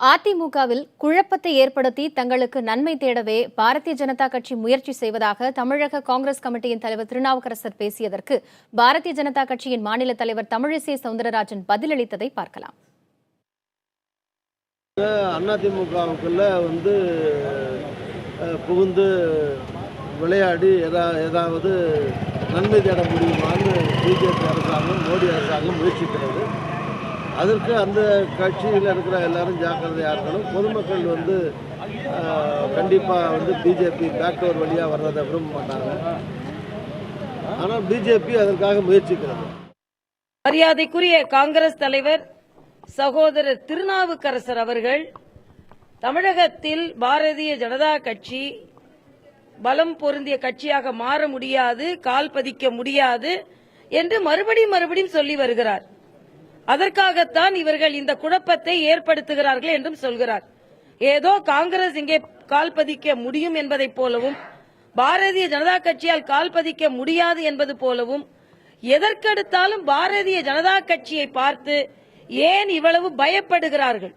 அதிமுகவில் குழப்பத்தை ஏற்படுத்தி தங்களுக்கு நன்மை தேடவே பாரதிய ஜனதா கட்சி முயற்சி செய்வதாக தமிழக காங்கிரஸ் கமிட்டியின் தலைவர் திருநாவுக்கரசர் பேசியதற்கு பாரதிய ஜனதா கட்சியின் மாநில தலைவர் தமிழிசை சவுந்தரராஜன் பதிலளித்ததை பார்க்கலாம். அதிமுகவுக்குள்ள புகுந்து விளையாடி ஏதாவது நன்மை தேட முடியுமான்னு பிஜேபி அரசாங்கம் மோடி அரசாங்கம் முயற்சிக்கிறது. அதற்கு அந்த கட்சியில் இருக்கிற எல்லாரும் ஜாக்கிரதையாக இருக்கணும். பொதுமக்கள் கண்டிப்பாக பிஜேபி பேக்டோர் வழியாக வர்றதை விரும்ப மாட்டாங்க. ஆனால் பிஜேபி அதற்காக முயற்சிக்கிறது. மரியாதைக்குரிய காங்கிரஸ் தலைவர் சகோதரர் திருநாவுக்கரசர் அவர்கள் தமிழகத்தில் பாரதிய ஜனதா கட்சி பலம் பொருந்திய கட்சியாக மாற முடியாது, கால் பதிக்க முடியாது என்று மறுபடியும் சொல்லி வருகிறார். அதற்காகத்தான் இவர்கள் இந்த குழப்பத்தை ஏற்படுத்துகிறார்கள் என்றும் சொல்கிறார். ஏதோ காங்கிரஸ் இங்கே கால் பதிக்க முடியும் என்பதைப் போலவும் பாரதிய ஜனதா கட்சியால் கால் பதிக்க முடியாது என்பது போலவும் எதற்கெடுத்தாலும் பாரதிய ஜனதா கட்சியை பார்த்து ஏன் இவ்வளவு பயப்படுகிறார்கள்?